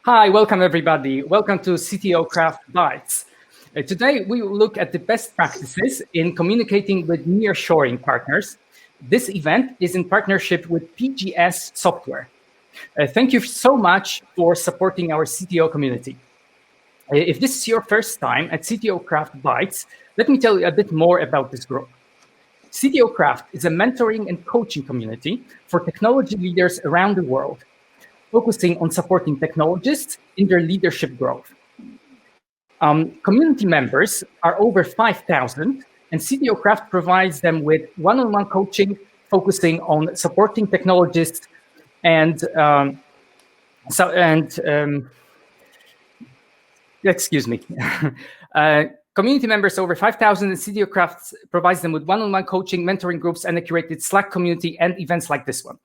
Hi, welcome everybody. Welcome to CTO Craft Bytes. Today we will look at the best practices in communicating with nearshoring partners. This event is in partnership with PGS Software. Thank you so much for supporting our CTO community. If this is your first time at CTO Craft Bytes, let me tell you a bit more about this group. CTO Craft is a mentoring and coaching community for technology leaders around the world, focusing on supporting technologists in their leadership growth. Community members are over 5,000, and CTO Craft provides them with one-on-one coaching, focusing on supporting technologists and excuse me. Community members over 5,000, and CTO Craft provides them with one-on-one coaching, mentoring groups, and a curated Slack community and events like this one.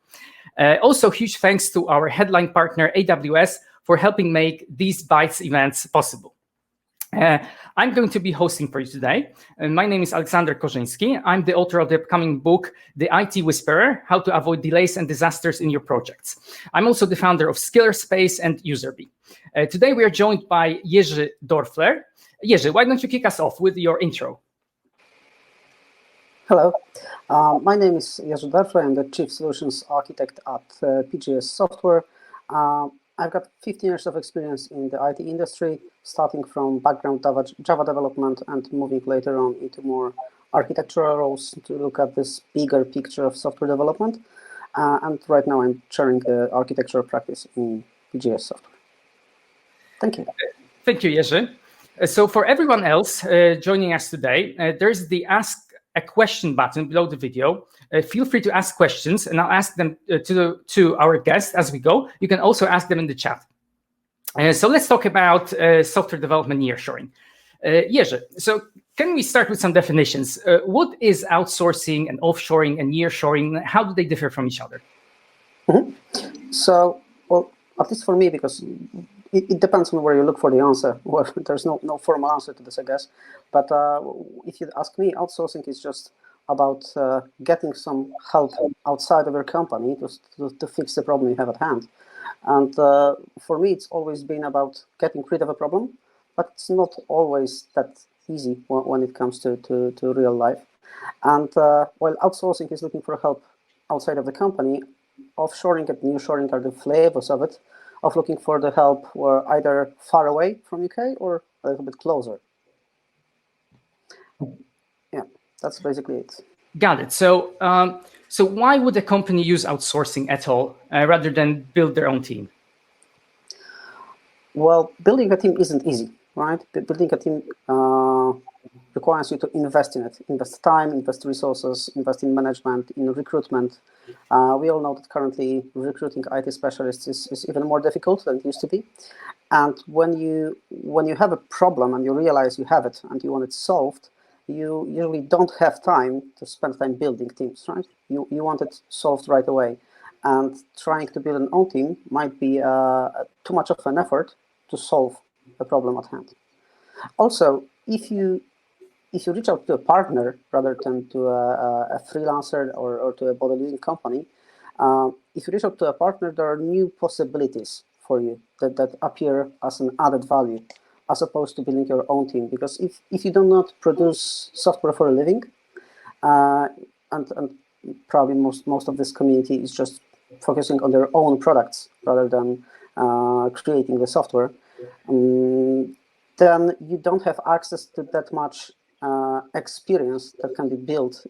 Also, huge thanks to our headline partner, AWS, for helping make these Bytes events possible. I'm going to be hosting for you today. My name is Aleksander Korzynski. I'm the author of the upcoming book, The IT Whisperer, How to Avoid Delays and Disasters in Your Projects. I'm also the founder of Skiller.Space and Userbie. Today, we are joined by Jerzy Dörfler. Jerzy, why don't you kick us off with your intro? Hello, my name is Jerzy Dörfler. I'm the Chief Solutions Architect at PGS Software. I've got 15 years of experience in the IT industry, starting from background Java development and moving later on into more architectural roles to look at this bigger picture of software development. And right now I'm chairing the architectural practice in PGS Software. Thank you. Thank you, Jerzy. So for everyone else joining us today, there's the Ask a Question button below the video. Feel free to ask questions, and I'll ask them to our guests as we go. You can also ask them in the chat. So let's talk about software development nearshoring. Jerzy, so can we start with some definitions? What is outsourcing and offshoring and nearshoring? How do they differ from each other? Mm-hmm. So, well, at least for me, because it depends on where you look for the answer. Well, there's no formal answer to this, I guess. But if you ask me, outsourcing is just about getting some help outside of your company to fix the problem you have at hand. And for me, it's always been about getting rid of a problem, but it's not always that easy when it comes to real life. And while outsourcing is looking for help outside of the company, offshoring and nearshoring are the flavors of it, of looking for the help either far away from UK or a little bit closer. Yeah, that's basically it. Got it. So, so why would a company use outsourcing at all rather than build their own team? Well, building a team isn't easy, right? Building a team requires you to invest in it, invest time, invest resources, invest in management, in recruitment. We all know that currently recruiting IT specialists is even more difficult than it used to be. And when you have a problem and you realize you have it and you want it solved, you usually don't have time to spend time building teams, right? You want it solved right away. And trying to build an own team might be too much of an effort to solve the problem at hand. Also, if you reach out to a partner rather than to a freelancer or to a body leasing company, if you reach out to a partner, there are new possibilities for you that appear as an added value, as opposed to building your own team. Because if you do not produce software for a living, and probably most of this community is just focusing on their own products rather than creating the software, then you don't have access to that much experience that can be built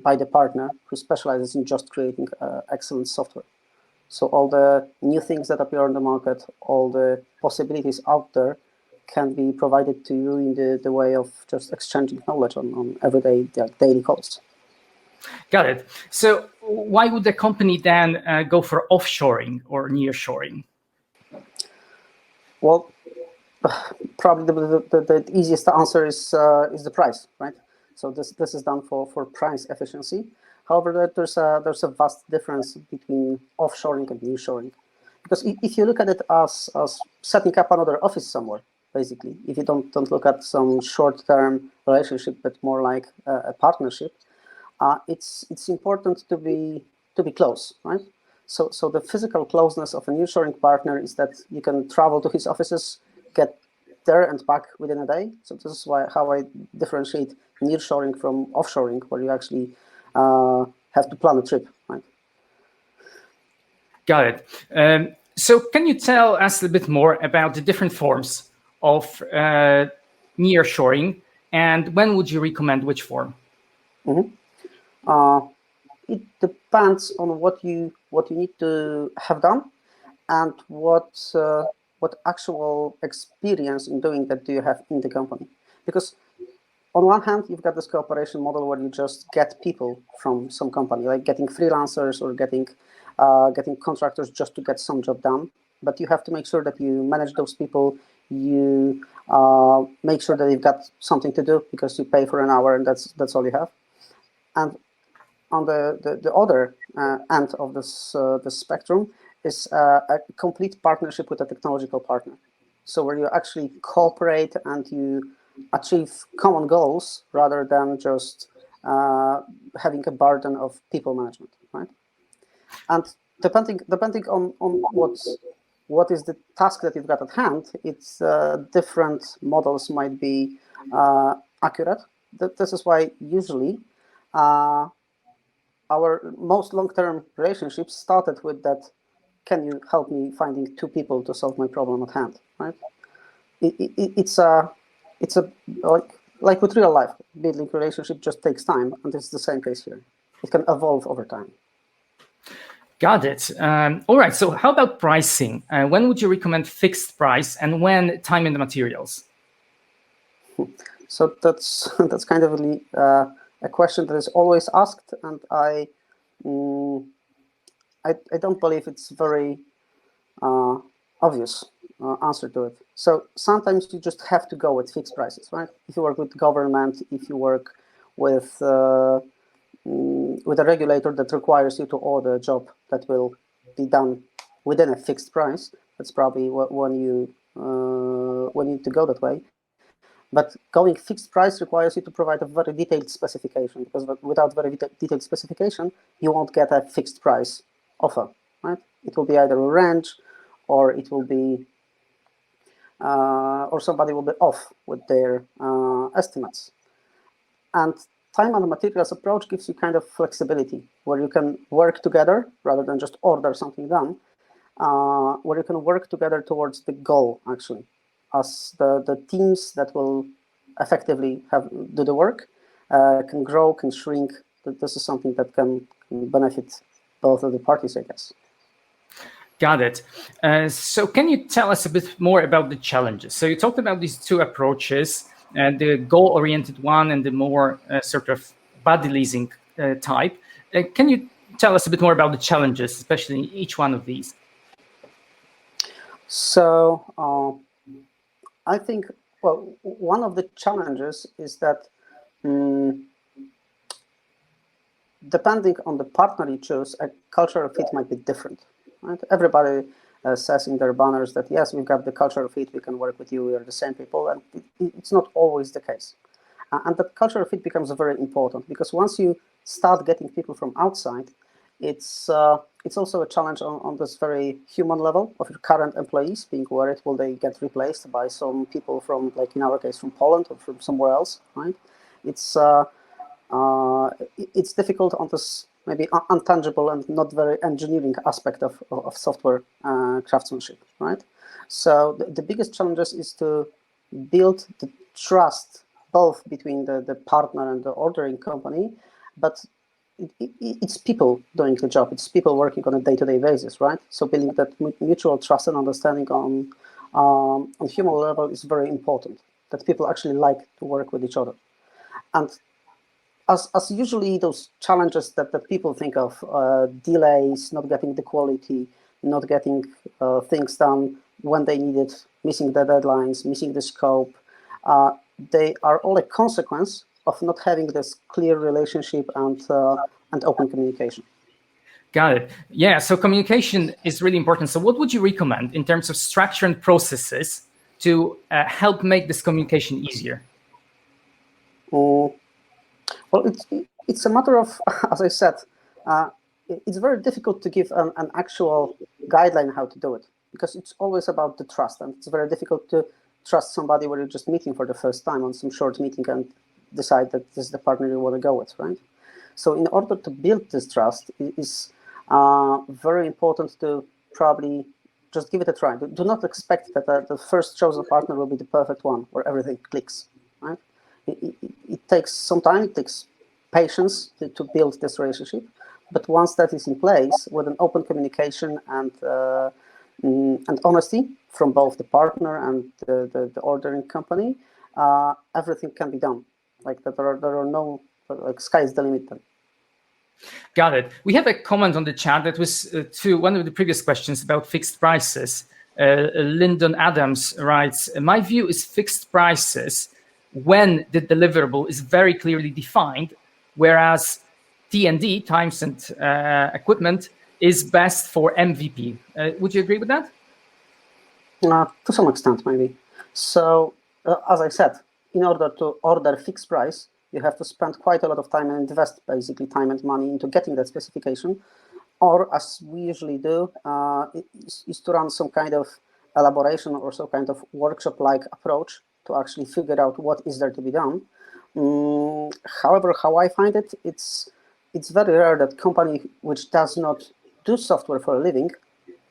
by the partner who specializes in just creating excellent software. So all the new things that appear on the market, all the possibilities out there can be provided to you in the way of just exchanging knowledge on everyday daily codes. Got it. So why would the company then go for offshoring or nearshoring? Well, probably the easiest answer is the price, right? So this is done for price efficiency. However, there's a vast difference between offshoring and nearshoring, because if you look at it as setting up another office somewhere, basically, if you don't look at some short-term relationship, but more like a partnership, it's important to be close, right? So the physical closeness of a nearshoring partner is that you can travel to his offices, get there and back within a day. So this is how I differentiate nearshoring from offshoring, where you actually have to plan a trip, right? Got it. So can you tell us a bit more about the different forms of nearshoring, and when would you recommend which form? It depends on what you need to have done, and what actual experience in doing that do you have in the company. Because on one hand, you've got this cooperation model where you just get people from some company, like getting freelancers or getting contractors just to get some job done. But you have to make sure that you manage those people. You make sure that they've got something to do, because you pay for an hour and that's all you have. And on the other end of this spectrum is a complete partnership with a technological partner. So where you actually cooperate and you achieve common goals rather than just having a burden of people management, right? And depending on what is the task that you've got at hand, it's different models might be accurate. This is why usually our most long-term relationships started with that: can you help me finding 2 people to solve my problem at hand, right? It's a like with real life, building relationship just takes time, and it's the same case here. It can evolve over time. Got it. All right. So how about pricing? When would you recommend fixed price, and when time and the materials? So that's kind of a question that is always asked, and I don't believe it's very obvious answer to it. So sometimes you just have to go with fixed prices, right? If you work with government, if you work with a regulator that requires you to order a job that will be done within a fixed price, that's probably when you need to go that way. But going fixed price requires you to provide a very detailed specification, because without very detailed specification, you won't get a fixed price offer, right? It will be either a range, or it will be, or somebody will be off with their estimates. And time and materials approach gives you kind of flexibility, where you can work together rather than just order something done, where you can work together towards the goal, actually, as the teams that will effectively do the work can grow, can shrink. This is something that can benefit both of the parties, I guess. Got it. So can you tell us a bit more about the challenges? So you talked about these 2 approaches, the goal-oriented one and the more sort of buddy leasing type. Can you tell us a bit more about the challenges, especially in each one of these? So I think, well, one of the challenges is that depending on the partner you choose, a cultural fit might be different. Right? Everybody says in their banners that, yes, we've got the cultural fit, we can work with you, we are the same people, and it's not always the case. And that cultural fit becomes very important, because once you start getting people from outside, it's also a challenge on this very human level of your current employees, being worried, will they get replaced by some people from, like in our case, from Poland or from somewhere else, right? It's difficult on this maybe intangible and not very engineering aspect of software craftsmanship, right? So the biggest challenges is to build the trust both between the partner and the ordering company, but it's people doing the job. It's people working on a day-to-day basis, right? So building that mutual trust and understanding on human level is very important, that people actually like to work with each other. And as usually those challenges that people think of, delays, not getting the quality, not getting things done when they need it, missing the deadlines, missing the scope, they are all a consequence of not having this clear relationship and open communication. Got it. Yeah, so communication is really important. So what would you recommend in terms of structure and processes to help make this communication easier? Well, it's a matter of, as I said, it's very difficult to give an actual guideline how to do it, because it's always about the trust, and it's very difficult to trust somebody where you're just meeting for the first time on some short meeting and decide that this is the partner you want to go with, right? So in order to build this trust, it is very important to probably just give it a try. Do not expect that the first chosen partner will be the perfect one where everything clicks, right? It takes some time, it takes patience to build this relationship. But once that is in place, with an open communication and honesty from both the partner and the ordering company, everything can be done. Like that, there are no, like, sky's the limit then. Got it. We have a comment on the chat that was to one of the previous questions about fixed prices. Lyndon Adams writes, my view is fixed prices when the deliverable is very clearly defined, whereas T&D, times and equipment, is best for MVP. Would you agree with that? To some extent, maybe. So, as I said, in order to order fixed price, you have to spend quite a lot of time and invest basically time and money into getting that specification. Or, as we usually do, is to run some kind of elaboration or some kind of workshop-like approach to actually figure out what is there to be done. However, how I find it, it's very rare that company which does not do software for a living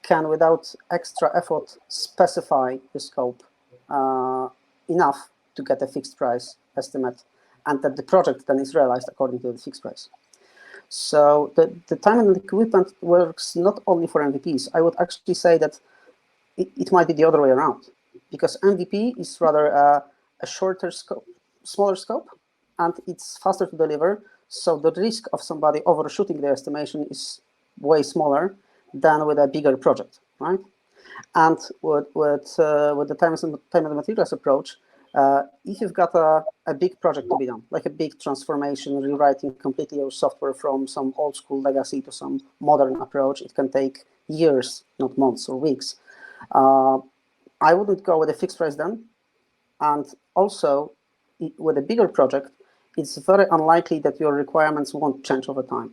can, without extra effort, specify the scope enough to get a fixed price estimate, and that the project then is realized according to the fixed price. So the time and equipment works not only for MVPs. I would actually say that it might be the other way around, because MVP is rather a shorter scope, smaller scope, and it's faster to deliver. So the risk of somebody overshooting the estimation is way smaller than with a bigger project, right? And with the time and materials approach, if you've got a big project to be done, like a big transformation, rewriting completely your software from some old school legacy to some modern approach, it can take years, not months or weeks. I wouldn't go with a fixed price then. And also, with a bigger project, it's very unlikely that your requirements won't change over time,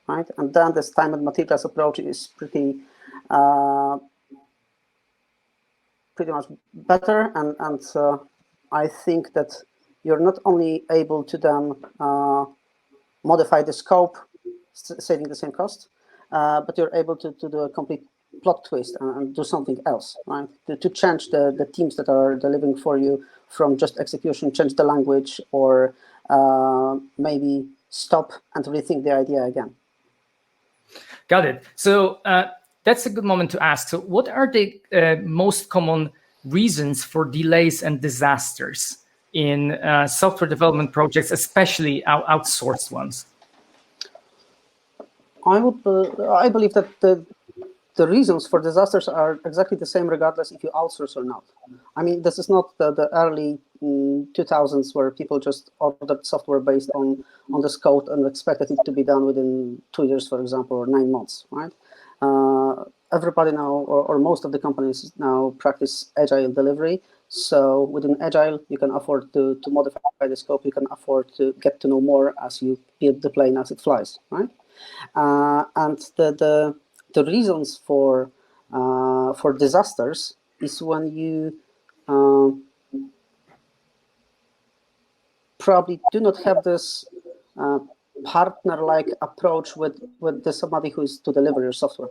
right? And then this time and materials approach is pretty much better, and I think that you're not only able to then modify the scope, saving the same cost, but you're able to do a complete plot twist and do something else, right? To change the teams that are delivering for you from just execution, change the language, or maybe stop and rethink the idea again. Got it. So that's a good moment to ask. So what are the most common reasons for delays and disasters in software development projects, especially outsourced ones? I believe that the reasons for disasters are exactly the same regardless if you outsource or not. I mean, this is not the early 2000s where people just ordered software based on the scope and expected it to be done within 2 years, for example, or 9 months, right? Everybody now, or most of the companies now, practice agile delivery. So within agile, you can afford to modify the scope. You can afford to get to know more as you build the plane as it flies, right? And the reasons for disasters is when you probably do not have this partner-like approach with somebody who is to deliver your software.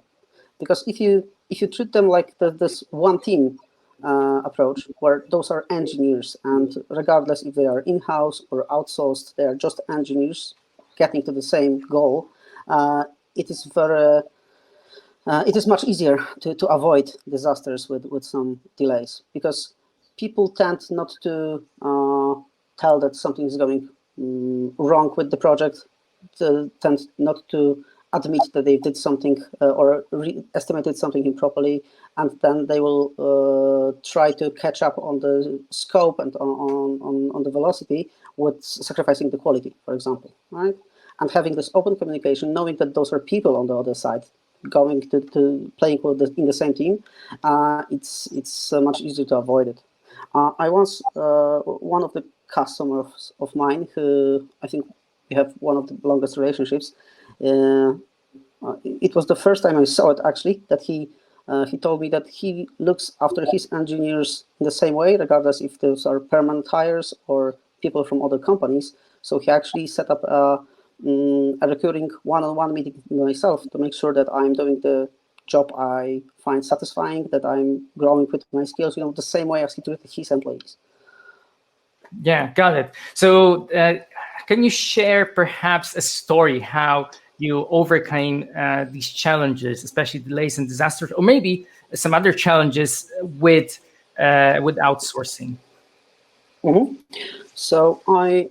Because if you treat them like this one team approach, where those are engineers, and regardless if they are in-house or outsourced, they are just engineers getting to the same goal, it is much easier to avoid disasters with some delays, because people tend not to tell that something is going wrong with the project, tend not to admit that they did something or estimated something improperly, and then they will try to catch up on the scope and on the velocity with sacrificing the quality, for example, right? And having this open communication, knowing that those are people on the other side going to playing in the same team, it's much easier to avoid it. I once, one of the customers of mine, who I think we have one of the longest relationships, it was the first time I saw it actually, that he told me that he looks after his engineers in the same way, regardless if those are permanent hires or people from other companies. So he actually set up a recurring one-on-one meeting with myself to make sure that I'm doing the job I find satisfying, that I'm growing with my skills, the same way as he treated his employees. Yeah, got it. So can you share perhaps a story how you overcame these challenges, especially delays and disasters, or maybe some other challenges with outsourcing? Mm-hmm. So I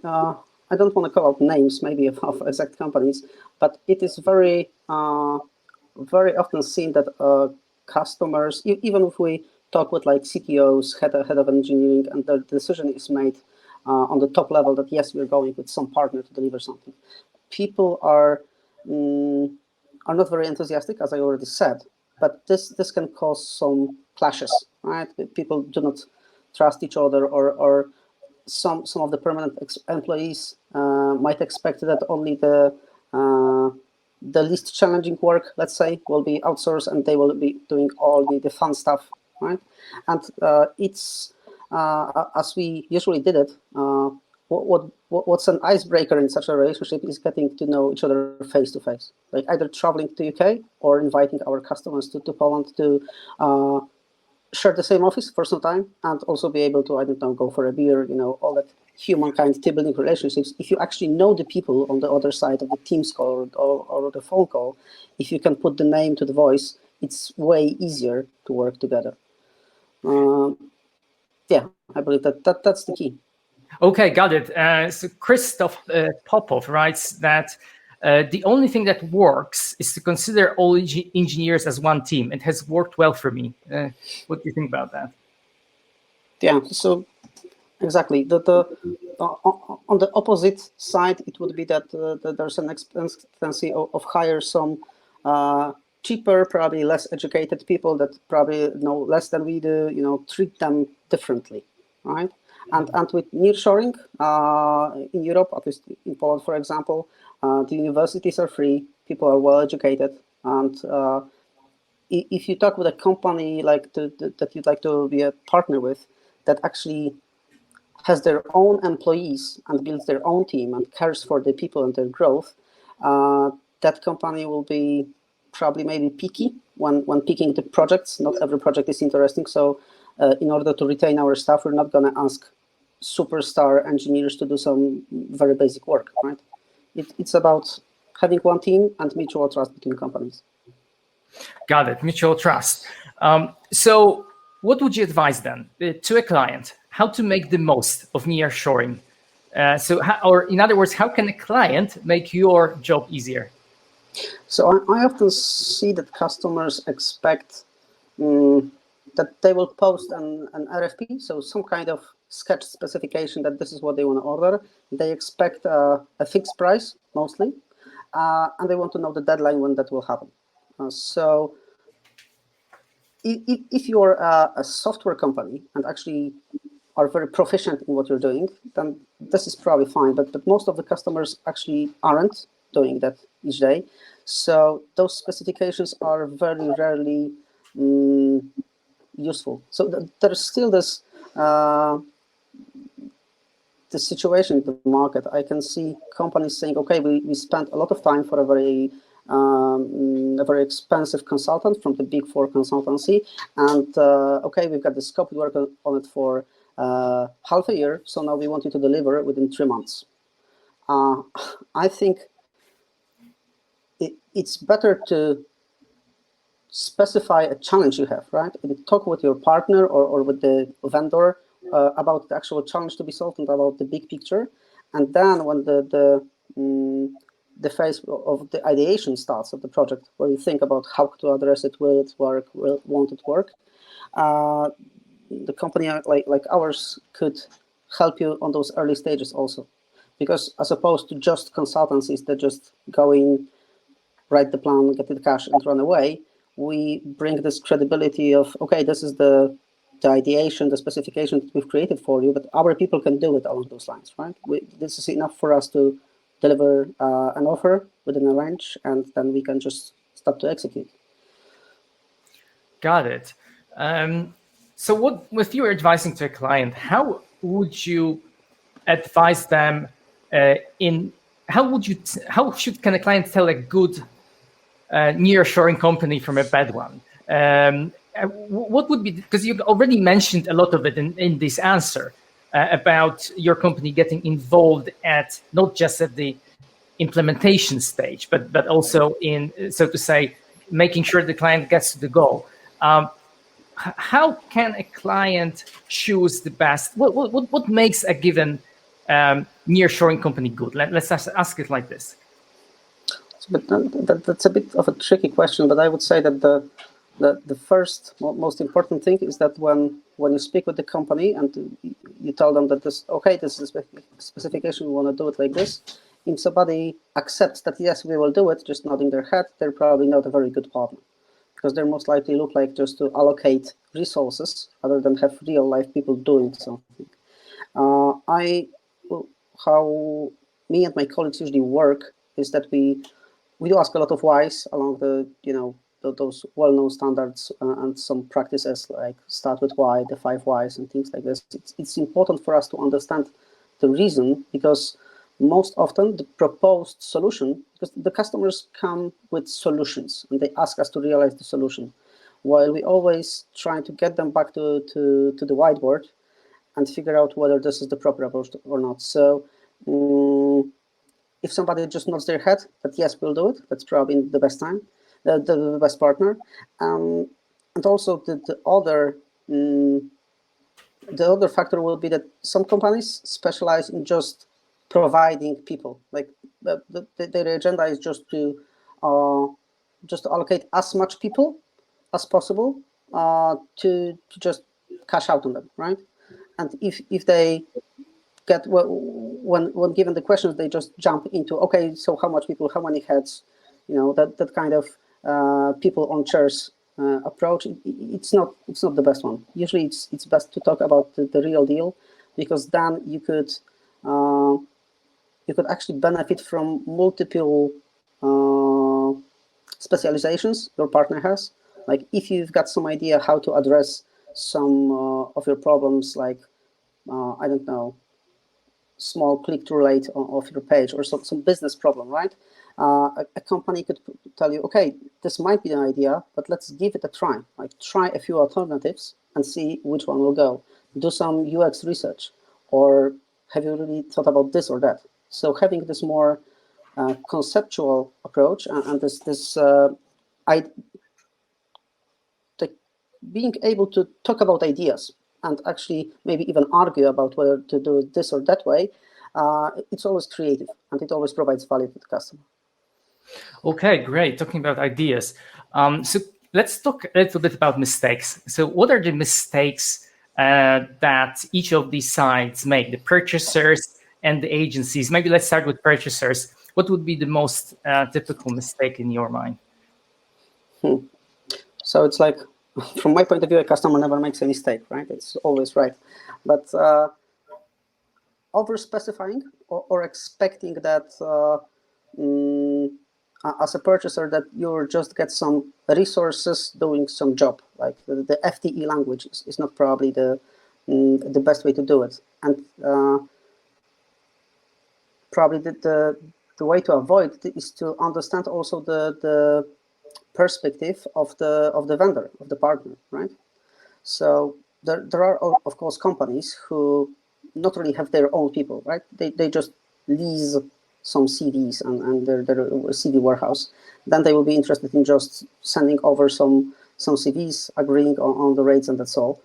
don't want to call out names, maybe of exact companies, but it is very often seen that customers, even if we talk with like CTOs, head of engineering, and the decision is made on the top level that yes, we're going with some partner to deliver something, people are not very enthusiastic, as I already said. But this can cause some clashes, right? People do not trust each other, or some of the permanent employees might expect that only the least challenging work, let's say, will be outsourced, and they will be doing all the fun stuff, right? And it's as we usually did it. What's an icebreaker in such a relationship is getting to know each other face to face, like either traveling to UK or inviting our customers to Poland to share the same office for some time, and also be able to, I don't know, go for a beer, all that humankind team building relationships. If you actually know the people on the other side of the Teams call or the phone call, if you can put the name to the voice, it's way easier to work together. Yeah, I believe that's the key. Okay, got it. So Christoph Popov writes that the only thing that works is to consider all engineers as one team. It has worked well for me. What do you think about that? Yeah, so exactly. On the opposite side, it would be that there's an expectancy of hire some cheaper, probably less educated people that probably know less than we do, treat them differently, right? And with nearshoring in Europe, at least in Poland, for example, the universities are free, people are well educated, and if you talk with a company that you'd like to be a partner with, that actually has their own employees and builds their own team and cares for the people and their growth, that company will be probably maybe picky when picking the projects. Not every project is interesting. So in order to retain our staff, we're not going to ask superstar engineers to do some very basic work, right? It's about having one team and mutual trust between companies. Got it, mutual trust. So what would you advise then to a client? How to make the most of nearshoring? Or in other words, how can a client make your job easier? So I often see that customers expect that they will post an RFP, so some kind of sketch specification that this is what they want to order. They expect a fixed price mostly, and they want to know the deadline when that will happen. So if you're a software company and actually are very proficient in what you're doing, then this is probably fine. But most of the customers actually aren't doing that each day. So those specifications are very rarely useful. So there's still this situation in the market. I can see companies saying, okay, we spent a lot of time for a very expensive consultant from the Big Four consultancy, and okay, we've got the scope, we work on it for half a year, so now we want you to deliver within 3 months. I think it's better to specify a challenge you have, right? Talk with your partner or with the vendor about the actual challenge to be solved and about the big picture. And then when the phase of the ideation starts of the project, where you think about how to address it, will it work, won't it work, the company like ours could help you on those early stages also. Because as opposed to just consultancies that just go in, write the plan, get the cash, and run away, we bring this credibility of, okay, this is the ideation, the specification that we've created for you, but our people can do it along those lines, right? This is enough for us to deliver an offer within a range, and then we can just start to execute. Got it. So what, if you were advising to a client, how would you advise them how can a client tell a good nearshoring company from a bad one? What would be, because you already mentioned a lot of it in this answer about your company getting involved at not just at the implementation stage, but also in, so to say, making sure the client gets to the goal. How can a client choose the best? What makes a given nearshoring company good? Let's ask it like this. But that's a bit of a tricky question, but I would say that the first most important thing is that when you speak with the company and you tell them that this is a specification, we want to do it like this. If somebody accepts that yes, we will do it, just nodding their head, they're probably not a very good partner, because they're most likely look like just to allocate resources rather than have real life people doing something. How me and my colleagues usually work is that we do ask a lot of whys along those well-known standards and some practices like start with why, the 5 whys and things like this. It's important for us to understand the reason, because most often the proposed solution, because the customers come with solutions and they ask us to realize the solution, while we always try to get them back to the whiteboard and figure out whether this is the proper approach or not. So if somebody just nods their head that yes, we'll do it, that's probably the best time, the best partner. And also the other factor will be that some companies specialize in just providing people. Like their agenda is just to allocate as much people as possible to just cash out on them, right? And if they get, when given the questions, they just jump into, okay, so how much people, how many heads, that kind of people on chairs approach. It's not the best one. Usually it's best to talk about the real deal, because then you could actually benefit from multiple specializations your partner has. Like if you've got some idea how to address some of your problems, like I don't know, small click-through rate of your page, or some business problem, right? A company could tell you, okay, this might be an idea, but let's give it a try. Like try a few alternatives and see which one will go. Do some UX research, or have you really thought about this or that? So having this more conceptual approach and being able to talk about ideas and actually maybe even argue about whether to do it this or that way, it's always creative and it always provides value to the customer. Okay, great. Talking about ideas. So let's talk a little bit about mistakes. So what are the mistakes that each of these sides make, the purchasers and the agencies? Maybe let's start with purchasers. What would be the most typical mistake in your mind? So it's like, from my point of view, a customer never makes a mistake, right? It's always right. But over-specifying or expecting that as a purchaser that you'll just get some resources doing some job, like the FTE language is not probably the best way to do it. And probably the way to avoid it is to understand also the perspective of the vendor, of the partner, right? So there are, of course, companies who not really have their own people, right? They just lease some CVs and their CV warehouse. Then they will be interested in just sending over some CVs, agreeing on the rates, and that's all.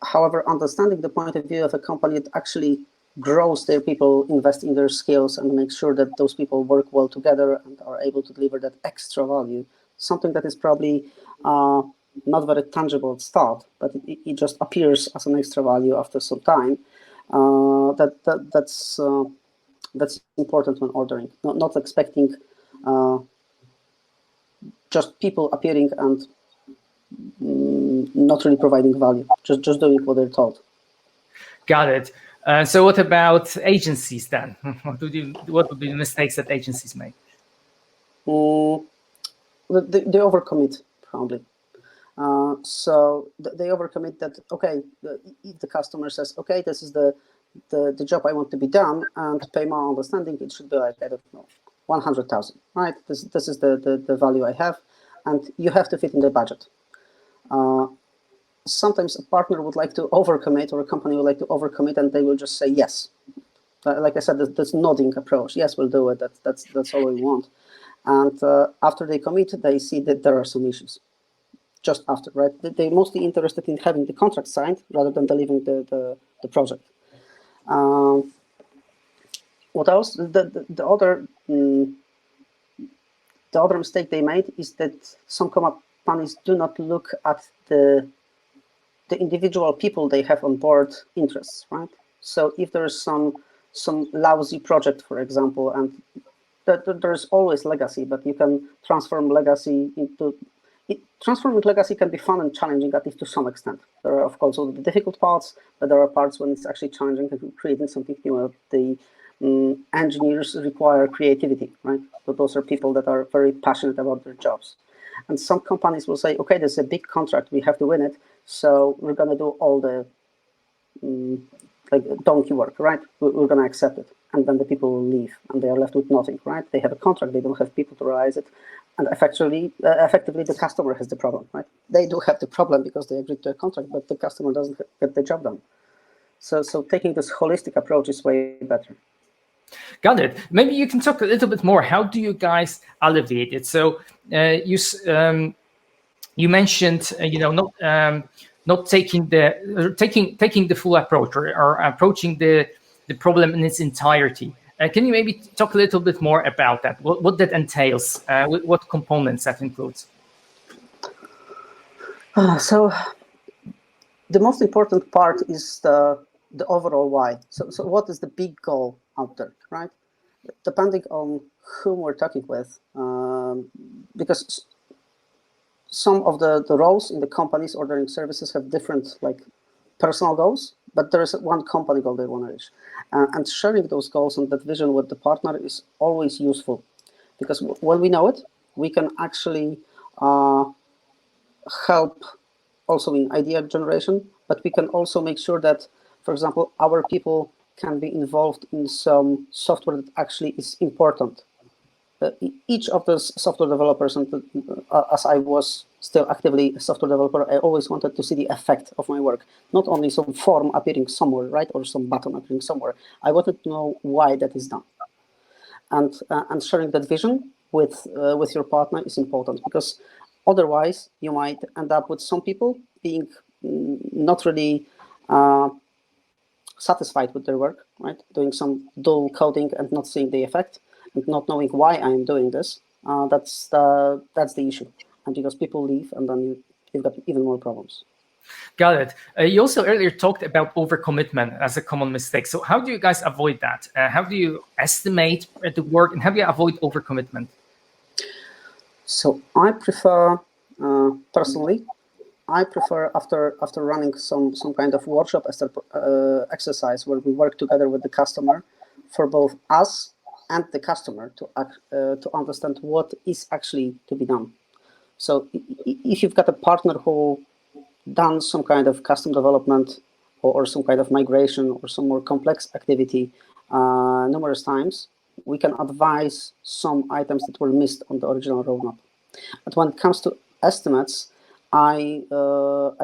However, understanding the point of view of a company that actually grows their people, invest in their skills, and make sure that those people work well together and are able to deliver that extra value, something that is probably not very tangible at start, but it just appears as an extra value after some time. That's important when ordering. Not expecting just people appearing and not really providing value, just doing what they're told. Got it. So what about agencies then? What would be the mistakes that agencies make? they overcommit probably. So they overcommit that, okay, if the customer says, okay, this is the job I want to be done, and pay my understanding, it should be like, I don't know, 100,000, right? This is the value I have, and you have to fit in the budget. Sometimes a partner would like to overcommit, or a company would like to overcommit, and they will just say yes. Like I said, this nodding approach. Yes, we'll do it. That's all we want. And after they commit, they see that there are some issues. Just after, right? They're mostly interested in having the contract signed rather than delivering the project. What else? The other mistake they made is that some companies do not look at the individual people they have on board interests, right? So if there's some lousy project, for example, and there's always legacy, but you can transform legacy into. Transforming legacy can be fun and challenging, at least to some extent. There are, of course, all the difficult parts, but there are parts when it's actually challenging and creating something new. The engineers require creativity, right? So those are people that are very passionate about their jobs. And some companies will say, okay, there's a big contract, we have to win it, so we're going to do all the like donkey work, right? We're going to accept it. And then the people will leave, and they are left with nothing, right? They have a contract, they don't have people to realize it. And effectively, the customer has the problem, right? They do have the problem because they agreed to a contract, but the customer doesn't get the job done. So taking this holistic approach is way better. Got it. Maybe you can talk a little bit more. How do you guys alleviate it? So you mentioned, not taking the full approach, or approaching the problem in its entirety. Can you maybe talk a little bit more about that? What that entails? What components that includes? So the most important part is the overall why. So what is the big goal out there, right? Depending on whom we're talking with, because some of the roles in the companies ordering services have different personal goals, but there is one company goal they want to reach. And sharing those goals and that vision with the partner is always useful, because when we know it, we can actually help also in idea generation, but we can also make sure that, for example, our people can be involved in some software that actually is important. Each of those software developers, and as I was still actively a software developer, I always wanted to see the effect of my work, not only some form appearing somewhere, right, or some button appearing somewhere. I wanted to know why that is done, and sharing that vision with your partner is important, because otherwise you might end up with some people being not really satisfied with their work, right, doing some dull coding and not seeing the effect, and not knowing why I am doing this. That's the issue. And because people leave, and then you've got even more problems. Got it. You also earlier talked about overcommitment as a common mistake. So how do you guys avoid that? How do you estimate the work, and how do you avoid overcommitment? So I prefer, personally, after running some kind of workshop exercise where we work together with the customer, for both us and the customer to understand what is actually to be done. So if you've got a partner who done some kind of custom development or some kind of migration or some more complex activity numerous times, we can advise some items that were missed on the original roadmap. But when it comes to estimates, I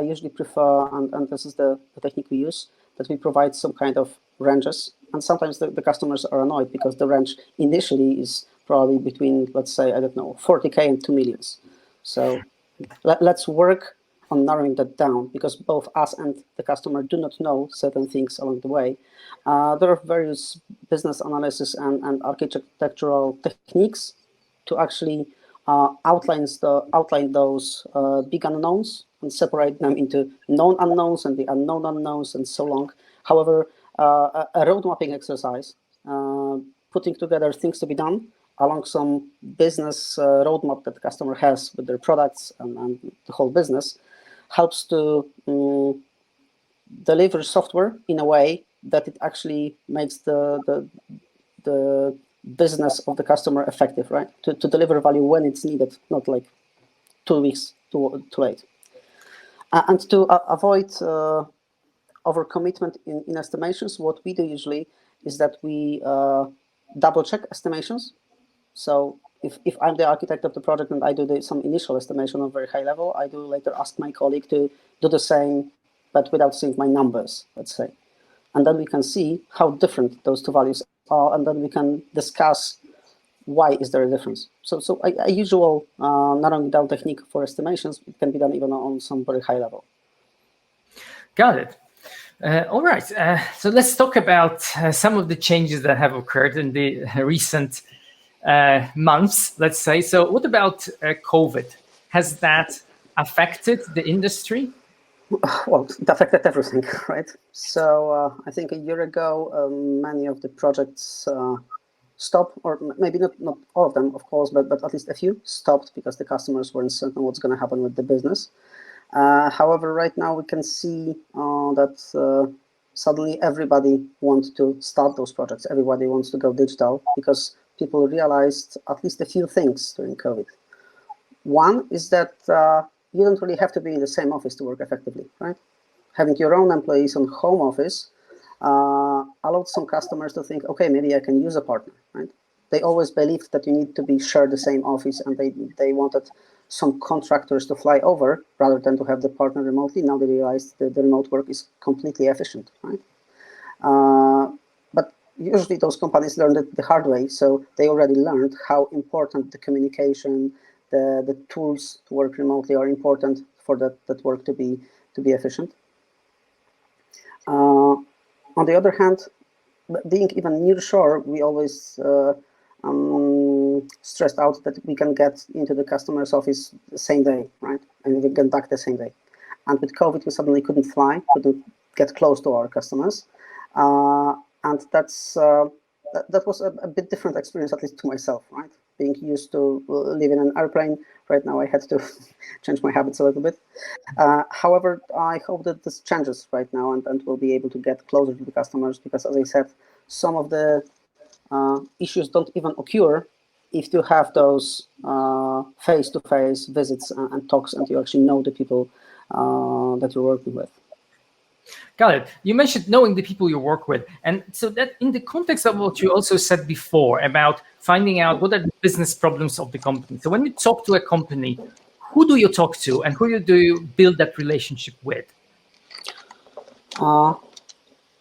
usually prefer, and this is the technique we use, that we provide some kind of ranges. And sometimes the customers are annoyed because the range initially is probably between, let's say, I don't know, 40K and 2 million. So let's work on narrowing that down, because both us and the customer do not know certain things along the way. There are various business analysis and architectural techniques to actually outline those big unknowns and separate them into known unknowns and the unknown unknowns and so on. However, a road mapping exercise, putting together things to be done along some business roadmap that the customer has with their products and the whole business, helps to deliver software in a way that it actually makes the business of the customer effective, right? To deliver value when it's needed, not like 2 weeks too late. And to avoid overcommitment in estimations, what we do usually is that we double check estimations. So if I'm the architect of the project and I do some initial estimation on very high level, I do later ask my colleague to do the same, but without seeing my numbers, let's say. And then we can see how different those two values are, and then we can discuss why is there a difference. So a usual narrowing down technique for estimations, it can be done even on some very high level. Got it. All right. So let's talk about some of the changes that have occurred in the recent months, let's say. So what about COVID? Has that affected the industry? Well, it affected everything, right? So I think a year ago, many of the projects stopped, or maybe not all of them, of course, but at least a few stopped because the customers weren't certain what's going to happen with the business. However, right now we can see that suddenly everybody wants to start those projects. Everybody wants to go digital because people realized at least a few things during COVID. One is that you don't really have to be in the same office to work effectively, right? Having your own employees on home office allowed some customers to think, okay, maybe I can use a partner, right? They always believed that you need to be share the same office, and they wanted some contractors to fly over rather than to have the partner remotely. Now they realized that the remote work is completely efficient, right? But usually those companies learned it the hard way, so they already learned how important the communication, the tools to work remotely are important for that work to be efficient. On the other hand, being even nearshore, we always stressed out that we can get into the customer's office the same day, right? And we get back the same day. And with COVID, we suddenly couldn't fly, couldn't get close to our customers. And that was a bit different experience, at least to myself, right? Being used to live in an airplane, right now I had to change my habits a little bit. However, I hope that this changes right now and we'll be able to get closer to the customers because, as I said, some of the issues don't even occur if you have those face-to-face visits and talks and you actually know the people that you're working with. Got it. You mentioned knowing the people you work with. And so that in the context of what you also said before about finding out what are the business problems of the company. So when you talk to a company, who do you talk to and who do you build that relationship with?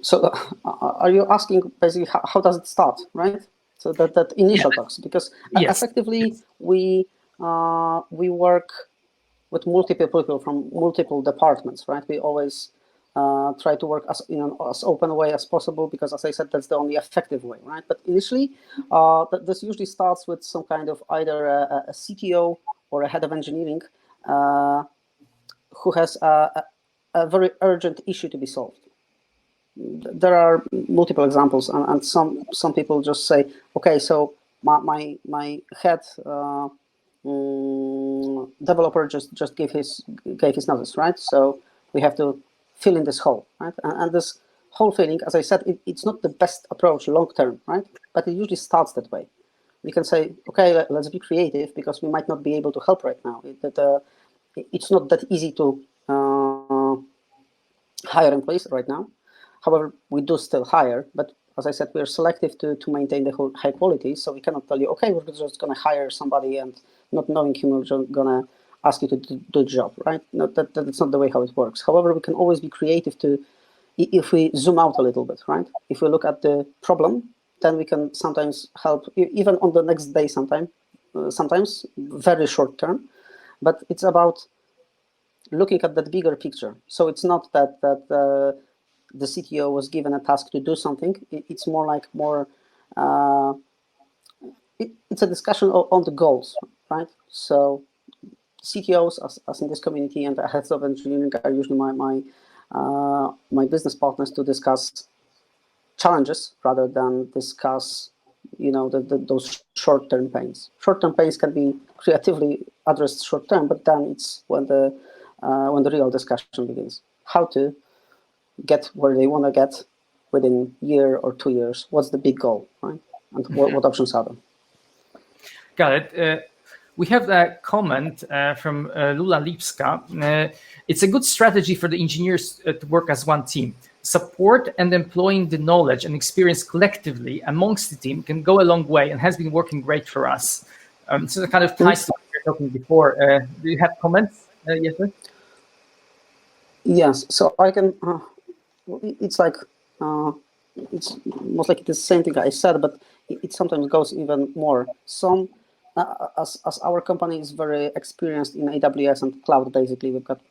So are you asking basically how does it start, right? So that initial talks, because effectively we work with multiple people from multiple departments, right? We always try to work as open a way as possible because, as I said, that's the only effective way, right? But initially, this usually starts with some kind of either a CTO or a head of engineering who has a very urgent issue to be solved. There are multiple examples, and some people just say, okay, so my head developer just gave his notice, right? So we have to fill in this hole, right? And this whole filling, as I said, it's not the best approach long term, right? But it usually starts that way. We can say, okay, let's be creative because we might not be able to help right now. It's not that easy to hire employees right now. However, we do still hire, but as I said, we are selective to maintain the whole high quality. So we cannot tell you, okay, we're just going to hire somebody and not knowing him, we're just going to ask you to do the job, right? No, that's not the way how it works. However, we can always be creative if we zoom out a little bit, right? If we look at the problem, then we can sometimes help, even on the next day sometimes very short term, but it's about looking at that bigger picture. So it's not that the CTO was given a task to do something. It's more like it's a discussion on the goals, right? So CTOs, as in this community, and the heads of engineering are usually my business partners to discuss challenges rather than discuss, those short-term pains. Short-term pains can be creatively addressed short-term, but then it's when the real discussion begins. How to get where they want to get within a year or 2 years. What's the big goal, right? and what options are there. Got it. We have a comment from Lula Lipska. It's a good strategy for the engineers to work as one team. Support and employing the knowledge and experience collectively amongst the team can go a long way and has been working great for us. So it kind of ties to what we were talking before. Do you have comments, Jerzy? Yes, so I can, it's like, it's most likely the same thing I said, but it sometimes goes even more. As our company is very experienced in AWS and cloud, basically, we've got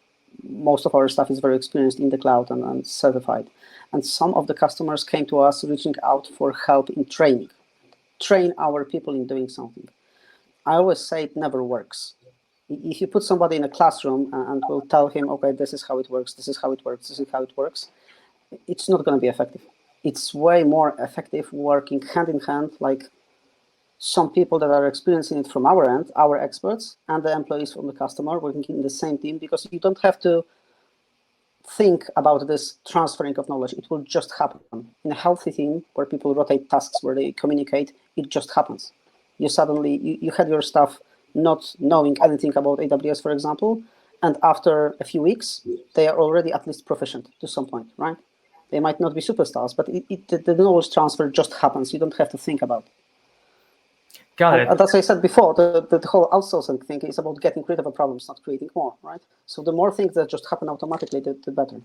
most of our stuff is very experienced in the cloud and certified. And some of the customers came to us reaching out for help in train our people in doing something. I always say it never works. If you put somebody in a classroom and will tell him, okay, this is how it works, this is how it works, this is how it works, it's not going to be effective. It's way more effective working hand in hand, like some people that are experiencing it from our end, our experts, and the employees from the customer working in the same team, because you don't have to think about this transferring of knowledge. It will just happen. In a healthy team where people rotate tasks, where they communicate, it just happens. You suddenly, you had your staff not knowing anything about AWS, for example, and after a few weeks, they are already at least proficient to some point, right? They might not be superstars, but the knowledge transfer just happens. You don't have to think about it. Got it. And as I said before, the whole outsourcing thing is about getting rid of a problem, not creating more, right? So the more things that just happen automatically, the better.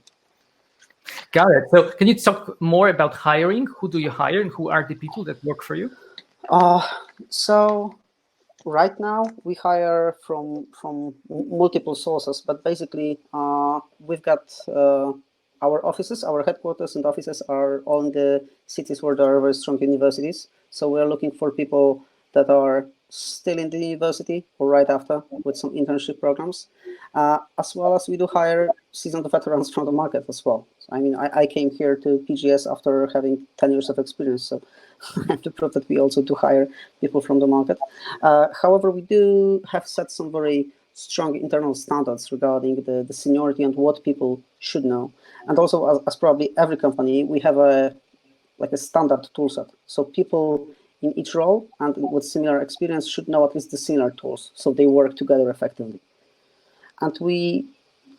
Got it. So can you talk more about hiring? Who do you hire and who are the people that work for you? So right now we hire from multiple sources, but basically we've got our offices, our headquarters and offices are all in the cities where there are very strong universities. So we're looking for people that are still in the university or right after with some internship programs, as well as we do hire seasoned veterans from the market as well. I mean, I came here to PGS after having 10 years of experience, so I have to prove that we also do hire people from the market. However, we do have set some very strong internal standards regarding the seniority and what people should know. And also, as probably every company, we have a standard tool set. So people in each role and with similar experience should know at least the similar tools, so they work together effectively. And we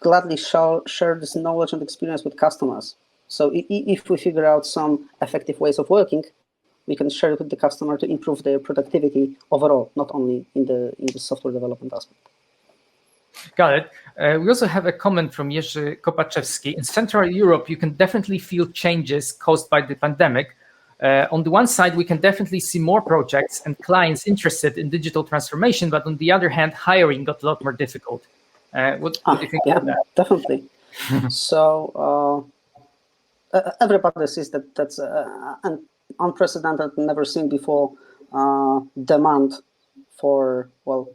gladly share this knowledge and experience with customers. So if we figure out some effective ways of working, we can share it with the customer to improve their productivity overall, not only in the software development aspect. Got it. We also have a comment from Jerzy Kopaczewski. In Central Europe, you can definitely feel changes caused by the pandemic. On the one side, we can definitely see more projects and clients interested in digital transformation, but on the other hand, hiring got a lot more difficult. What do you think about that? Definitely. So everybody sees that that's an unprecedented, never seen before demand for, well,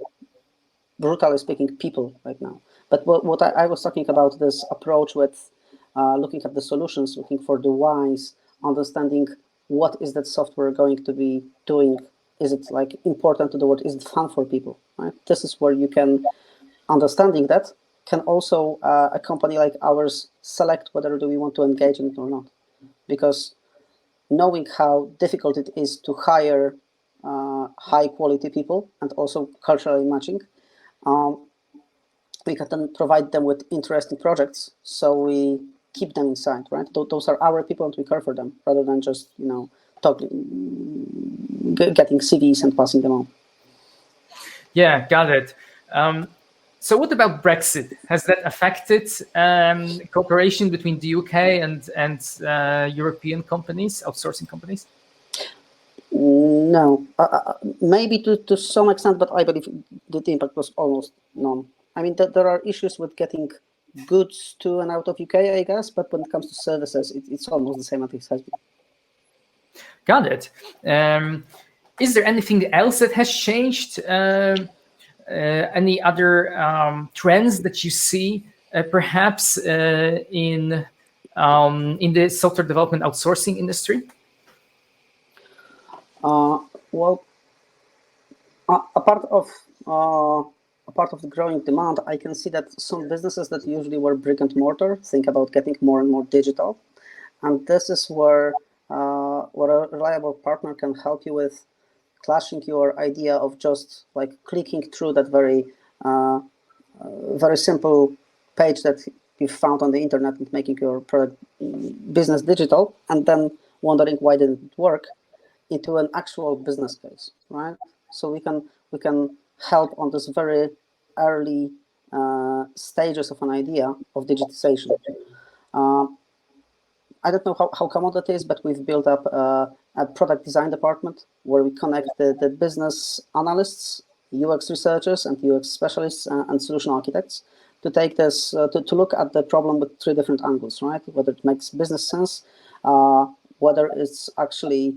brutally speaking, people right now. But what I was talking about, this approach with looking at the solutions, looking for the whys, understanding what is that software going to be doing? Is it like important to the world? Is it fun for people? Right? This is where you can, understanding that, can also a company like ours select whether do we want to engage in it or not. Because knowing how difficult it is to hire high quality people and also culturally matching, we can then provide them with interesting projects, so we keep them inside, right? Those are our people and we care for them, rather than just, getting CVs and passing them on. Yeah, got it. So what about Brexit? Has that affected cooperation between the UK and European companies, outsourcing companies? No, maybe to some extent, but I believe the impact was almost none. I mean, there are issues with getting goods to and out of UK, I guess, but when it comes to services, it's almost the same as it has been. Got it. Is there anything else that has changed? Any other trends that you see, perhaps in the software development outsourcing industry? Well, a part of the growing demand, I can see that some businesses that usually were brick and mortar think about getting more and more digital, and this is where where a reliable partner can help you with clashing your idea of just like clicking through that very simple page that you found on the internet and making your product business digital, and then wondering why didn't it work, into an actual business case, right? So we can help on this very early stages of an idea of digitization. I don't know how common that is, but we've built up a product design department where we connect the business analysts, UX researchers, and UX specialists and solution architects to take this, to look at the problem with 3 different angles, right? Whether it makes business sense, whether it's actually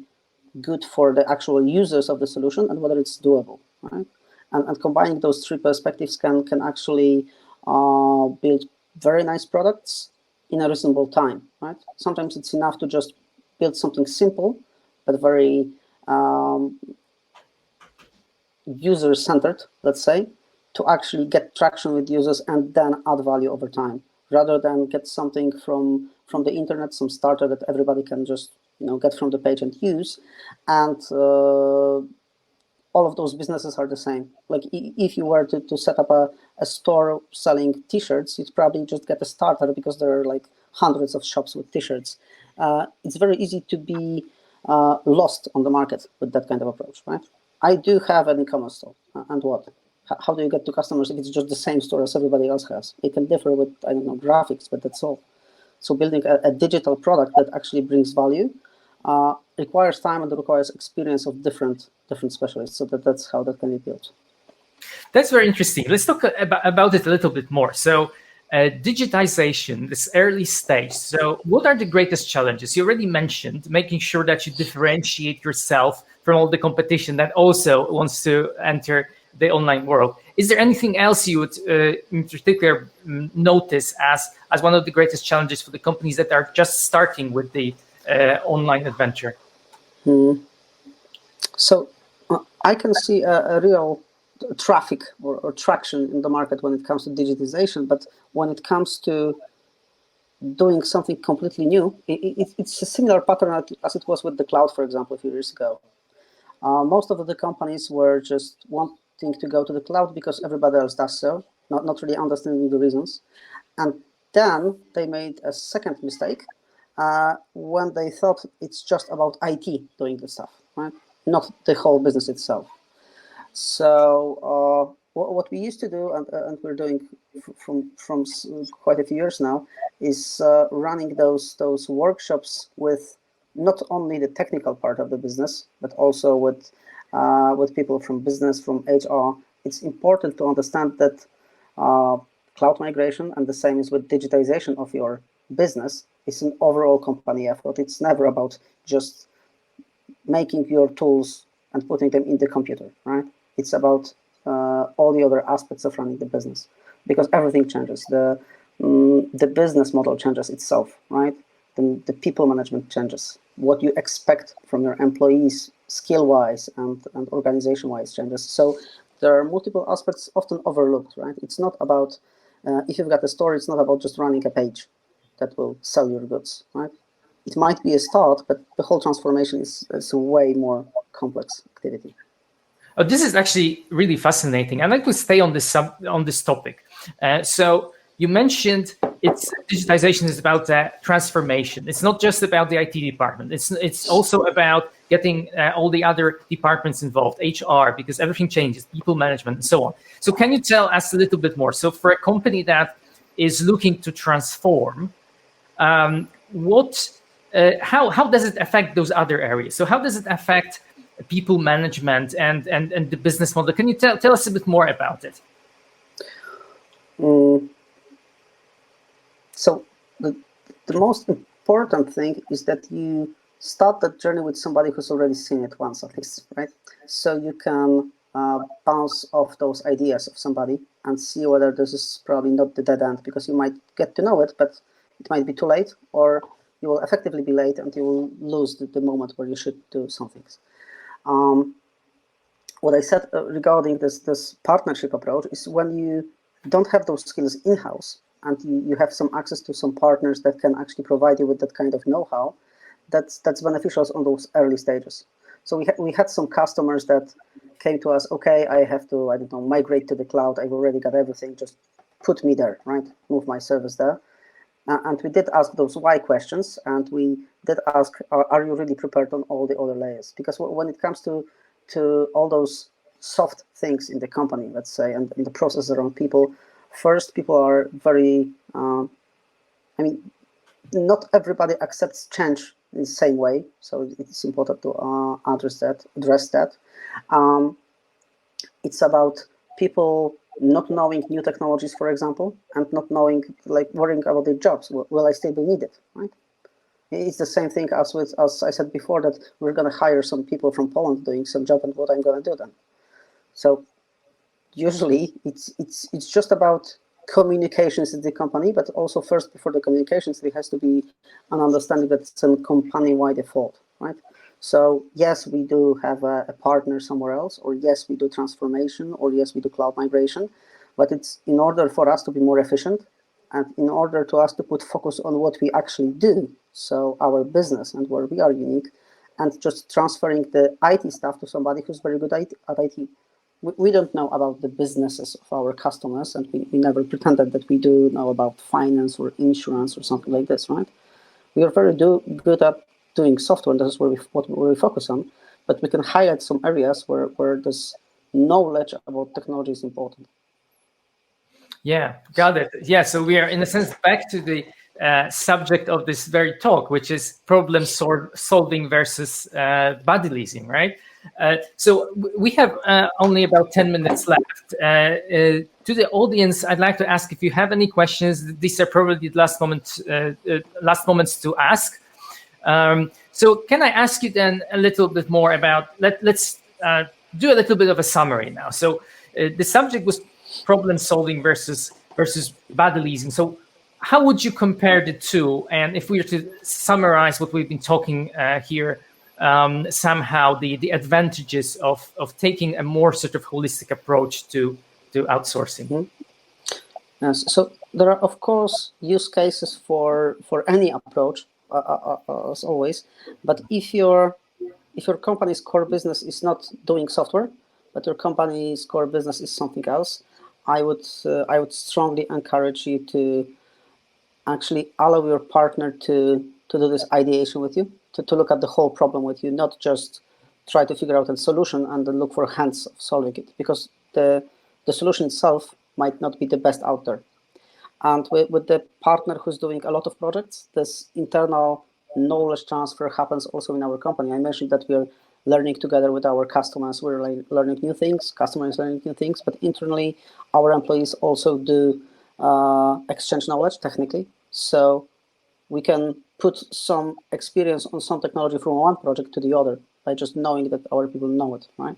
good for the actual users of the solution, and whether it's doable, right? And combining those 3 perspectives can actually build very nice products in a reasonable time, right? Sometimes it's enough to just build something simple, but very user-centered, let's say, to actually get traction with users and then add value over time, rather than get something from the internet, some starter that everybody can just get from the page and use, and all of those businesses are the same. Like if you were to set up a store selling T-shirts, you'd probably just get a starter because there are like hundreds of shops with T-shirts. It's very easy to be lost on the market with that kind of approach, right? I do have an e-commerce store, and what? How do you get to customers if it's just the same store as everybody else has? It can differ with, I don't know, graphics, but that's all. So building a digital product that actually brings value requires time and requires experience of different specialists. So that's how that can be built. That's very interesting. Let's talk about it a little bit more. So digitization, this early stage. So what are the greatest challenges? You already mentioned making sure that you differentiate yourself from all the competition that also wants to enter the online world. Is there anything else you would in particular notice as one of the greatest challenges for the companies that are just starting with the online adventure? So I can see a real traffic or traction in the market when it comes to digitization, but when it comes to doing something completely new, it's a similar pattern as it was with the cloud, for example, a few years ago. Most of the companies were just wanting to go to the cloud because everybody else does so, not really understanding the reasons. And then they made a second mistake when they thought it's just about IT doing the stuff, right? Not the whole business itself. So what we used to do, and we're doing from quite a few years now, is running those workshops with not only the technical part of the business, but also with people from business, from HR. It's important to understand that cloud migration, and the same is with digitization of your business, is an overall company effort. It's never about just making your tools and putting them in the computer, right? It's about all the other aspects of running the business, because everything changes. The business model changes itself, right? The people management changes. What you expect from your employees, skill-wise and organization-wise, changes. So there are multiple aspects often overlooked, right? It's not about, if you've got a store, it's not about just running a page that will sell your goods, right? It might be a start, but the whole transformation is a way more complex activity. Oh, this is actually really fascinating. I'd like to stay on this topic. So you mentioned digitization is about transformation. It's not just about the IT department. It's also about getting all the other departments involved, HR, because everything changes, people management, and so on. So can you tell us a little bit more? So for a company that is looking to transform, how does it affect those other areas? So how does it affect people management and the business model? Can you tell us a bit more about it? So the most important thing is that you start that journey with somebody who's already seen it once at least, right? So you can bounce off those ideas of somebody and see whether this is probably not the dead end, because you might get to know it, but it might be too late, or you will effectively be late and you will lose the moment where you should do some things. What I said regarding this partnership approach is when you don't have those skills in-house and you have some access to some partners that can actually provide you with that kind of know-how, that's beneficial on those early stages. So we had some customers that came to us, okay, I have to, I don't know, migrate to the cloud. I've already got everything. Just put me there, right? Move my service there. And we did ask those why questions, and we did ask, are you really prepared on all the other layers? Because when it comes to all those soft things in the company, let's say, and in the process around people, first, people are very, I mean, not everybody accepts change in the same way, so it's important to address that. It's about people not knowing new technologies, for example, and not knowing, like, worrying about their jobs. Will I still be needed, right? It's the same thing as I said before, that we're going to hire some people from Poland doing some job, and what I'm going to do then. So usually it's just about communications in the company, but also first, before the communications, there has to be an understanding that it's a company-wide effort, right? So yes, we do have a partner somewhere else, or yes, we do transformation, or yes, we do cloud migration, but it's in order for us to be more efficient, and in order to us to put focus on what we actually do, so our business and where we are unique, and just transferring the IT stuff to somebody who's very good at IT. We don't know about the businesses of our customers, and we never pretended that we do know about finance or insurance or something like this, right? We are very good at doing software, and this is what we focus on, but we can highlight some areas where this knowledge about technology is important. Yeah, got it. Yeah, so we are, in a sense, back to the subject of this very talk, which is problem solving versus body leasing, right? So we have only about 10 minutes left. To the audience, I'd like to ask if you have any questions. These are probably the last moments to ask. So can I ask you then a little bit more about, let's do a little bit of a summary now. So the subject was problem solving versus body leasing. So how would you compare the two? And if we were to summarize what we've been talking here, somehow the advantages of taking a more sort of holistic approach to outsourcing. Mm-hmm. Yes. So there are, of course, use cases for any approach, as always. But if your company's core business is not doing software, but your company's core business is something else, I would strongly encourage you to actually allow your partner to do this ideation with you, to look at the whole problem with you, not just try to figure out a solution and then look for hands of solving it, because the solution itself might not be the best out there. And with the partner who's doing a lot of projects, this internal knowledge transfer happens also in our company. I mentioned that we're learning together with our customers. We're learning new things, customers learning new things, but internally, our employees also do exchange knowledge technically. So we can put some experience on some technology from one project to the other by just knowing that our people know it, right?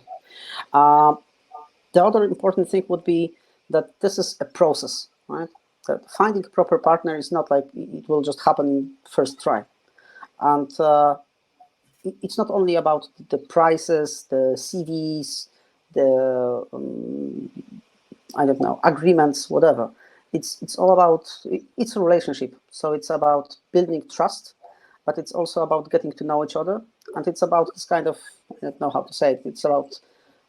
The other important thing would be that this is a process, right? That finding a proper partner is not like it will just happen first try. And it's not only about the prices, the CVs, the I don't know, agreements, whatever. It's all about, it's a relationship. So it's about building trust, but it's also about getting to know each other. And it's about this kind of, I don't know how to say it, it's about,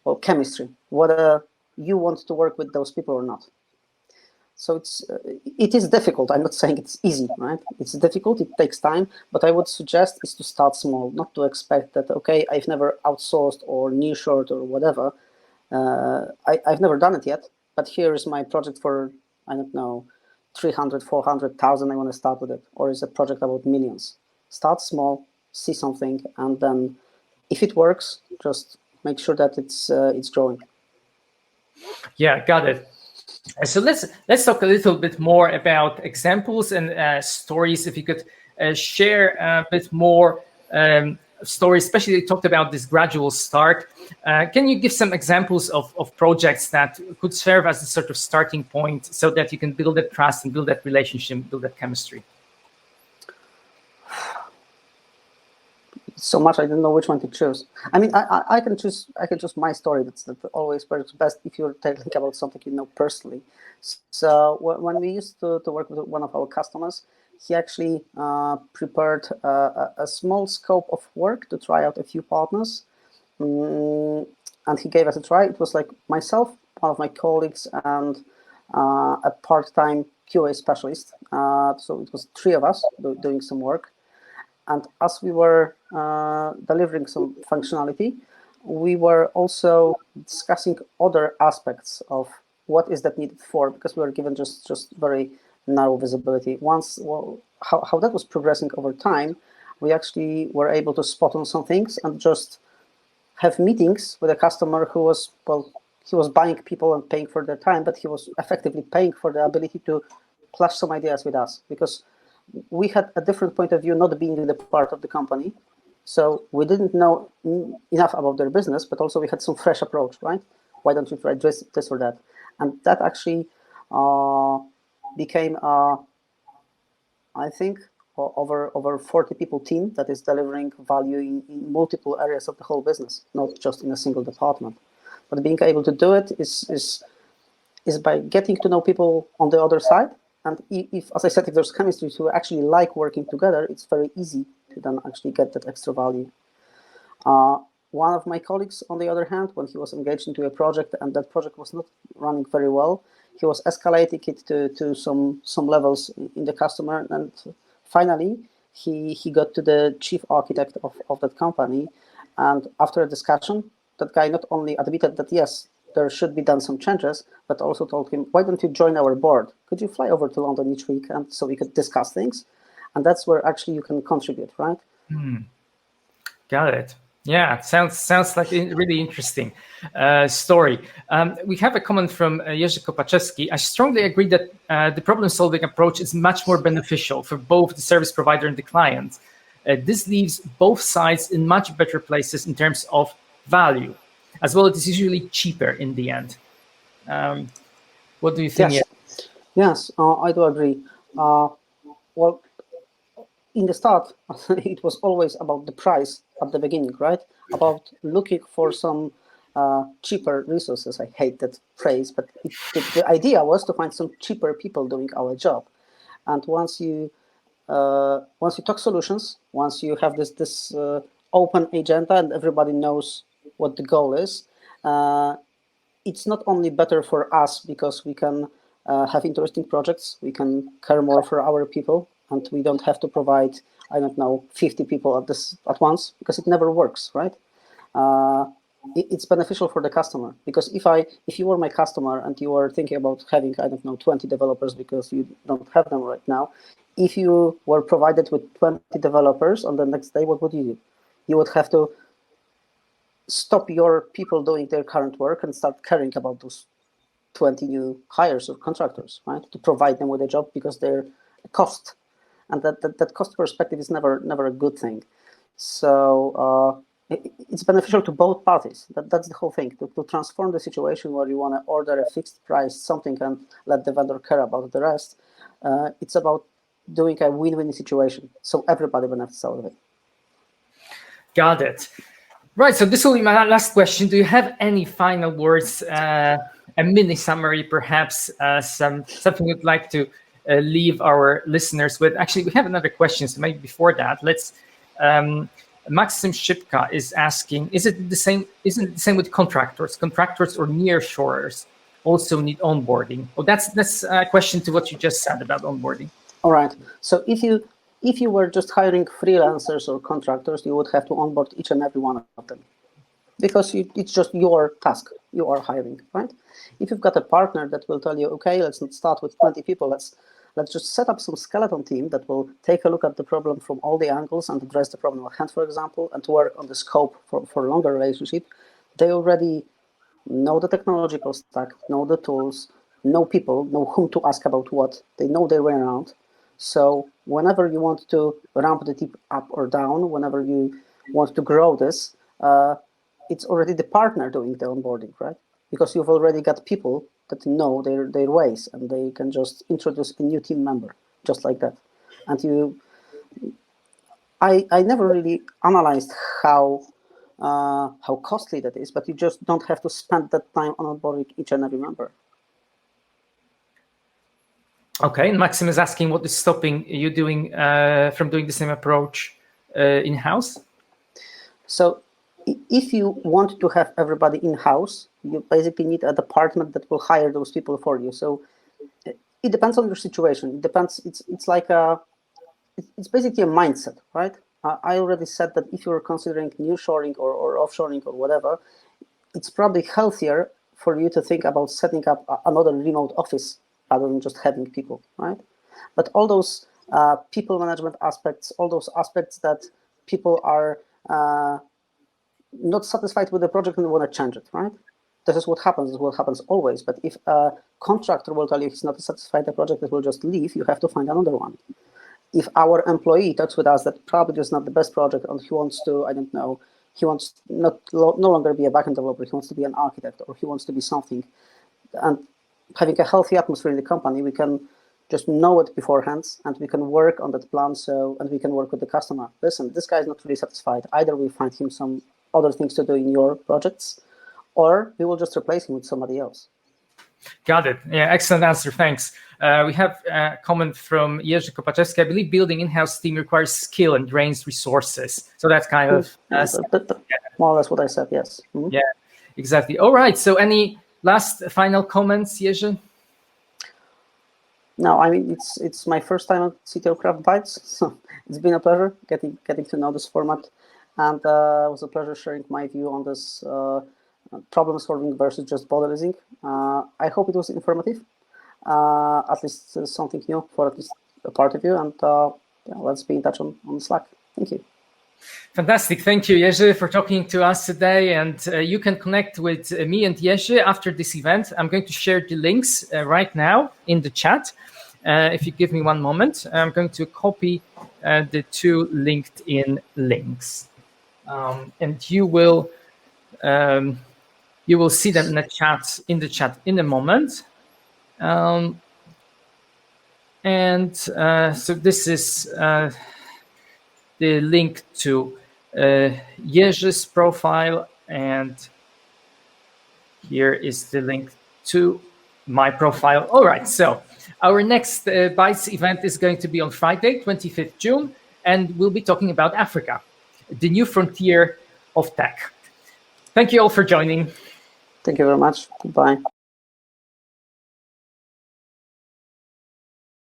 well, chemistry, whether you want to work with those people or not. So it is difficult. I'm not saying it's easy, right? It's difficult, it takes time, but I would suggest is to start small, not to expect that, okay, I've never outsourced or nearshored or whatever. I've never done it yet, but here is my project for, I don't know, 300, 400,000, I want to start with it. Or is a project about millions. Start small, see something, and then if it works, just make sure that it's growing. Yeah, got it. So let's talk a little bit more about examples and stories. If you could share a bit more stories, especially you talked about this gradual start. Can you give some examples of projects that could serve as a sort of starting point so that you can build that trust and build that relationship, build that chemistry? So much I don't know which one to choose. I mean, I can choose my story. That always works best if you're thinking about something you know personally. So when we used to work with one of our customers, he actually prepared a small scope of work to try out a few partners. And he gave us a try. It was like myself, one of my colleagues, and a part-time QA specialist. So it was 3 of us doing some work. And as we were delivering some functionality, we were also discussing other aspects of what is that needed for, because we were given just very narrow visibility. How that was progressing over time, we actually were able to spot on some things and just have meetings with a customer who was, he was buying people and paying for their time, but he was effectively paying for the ability to clash some ideas with us, because we had a different point of view, not being the part of the company. So we didn't know enough about their business, but also we had some fresh approach, right? Why don't you try this or that? And that actually became, I think, over 40 people team that is delivering value in multiple areas of the whole business, not just in a single department. But being able to do it is by getting to know people on the other side. And if, as I said, if there's chemistry to actually like working together, it's very easy to then actually get that extra value. One of my colleagues, on the other hand, when he was engaged into a project and that project was not running very well, he was escalating it to some levels in the customer, and finally he got to the chief architect of that company. And after a discussion, that guy not only admitted that yes, there should be done some changes, but also told him, why don't you join our board? Could you fly over to London each week, and so we could discuss things? And that's where actually you can contribute, right? Got it. Yeah, sounds like a really interesting story. We have a comment from Jerzy. I strongly agree that the problem-solving approach is much more beneficial for both the service provider and the client. This leaves both sides in much better places in terms of value, as well as it's usually cheaper in the end. What do you think? Yes, I do agree. Well, in the start, it was always about the price at the beginning, right? About looking for some cheaper resources. I hate that phrase, but the idea was to find some cheaper people doing our job. And once you talk solutions, once you have this open agenda and everybody knows what the goal is, it's not only better for us because we can have interesting projects, we can care more for our people, and we don't have to provide, I don't know, 50 people at once, because it never works, right? It's beneficial for the customer, because if you were my customer and you were thinking about having, I don't know, 20 developers because you don't have them right now, if you were provided with 20 developers on the next day, what would you do? You would have to stop your people doing their current work and start caring about those 20 new hires or contractors, right? To provide them with a job, because they're a cost. And that cost perspective is never a good thing. So it's beneficial to both parties. That's the whole thing, to transform the situation where you want to order a fixed price something and let the vendor care about the rest. It's about doing a win-win situation, so everybody benefits out of it. Got it. Right, so this will be my last question. Do you have any final words, a mini summary, perhaps, something you'd like to leave our listeners with? Actually, we have another question, so maybe before that, let's. Maxim Shipka is asking: Isn't it the same with contractors? Contractors or nearshorers also need onboarding? Oh, that's a question to what you just said about onboarding. All right. So if you were just hiring freelancers or contractors, you would have to onboard each and every one of them, because it's just your task. You are hiring, right? If you've got a partner that will tell you, okay, let's not start with 20 people. Let's just set up some skeleton team that will take a look at the problem from all the angles and address the problem at hand, for example, and work on the scope for a longer relationship. They already know the technological stack, know the tools, know people, know whom to ask about what. They know their way around. So whenever you want to ramp the team up or down, whenever you want to grow this, it's already the partner doing the onboarding, right? Because you've already got people that know their ways, and they can just introduce a new team member, just like that. And I never really analyzed how costly that is, but you just don't have to spend that time on onboarding each and every member. Okay, and Maxim is asking what is stopping you from doing the same approach in-house? So if you want to have everybody in-house, you basically need a department that will hire those people for you. So it depends on your situation. It depends. It's like it's basically a mindset, right? I already said that if you're considering nearshoring or offshoring or whatever, it's probably healthier for you to think about setting up another remote office rather than just having people, right? But all those people management aspects, all those aspects that people are not satisfied with the project and want to change it, right? This is what happens always. But if a contractor will tell you he's not satisfied with the project, it will just leave, you have to find another one. If our employee talks with us that probably is not the best project and he wants to, I don't know, he wants no longer be a backend developer, he wants to be an architect, or he wants to be something, and having a healthy atmosphere in the company, we can just know it beforehand and we can work on that plan. And we can work with the customer. Listen, this guy is not really satisfied. Either we find him some other things to do in your projects, or we will just replace him with somebody else. Got it. Yeah, excellent answer. Thanks. We have a comment from Jerzy Kopaczewski. I believe building in-house team requires skill and drains resources. So that's kind of more or less what I said. Yes. Mm-hmm. Yeah, exactly. All right. So any last final comments, Jerzy? No, I mean it's my first time at CTO Craft Bytes, so it's been a pleasure getting to know this format, and it was a pleasure sharing my view on this problem solving versus just body leasing. I hope it was informative, at least something new for at least a part of you, and let's be in touch on Slack. Thank you. Fantastic. Thank you, Jerzy, for talking to us today. And you can connect with me and Jerzy after this event. I'm going to share the links right now in the chat. If you give me one moment, I'm going to copy the two LinkedIn links. And you will see them in the chat in a moment. So this is the link to Jerzy's profile, and here is the link to my profile. All right, so our next Bytes event is going to be on Friday, 25th June, and we'll be talking about Africa, the new frontier of tech. Thank you all for joining. Thank you very much. Goodbye.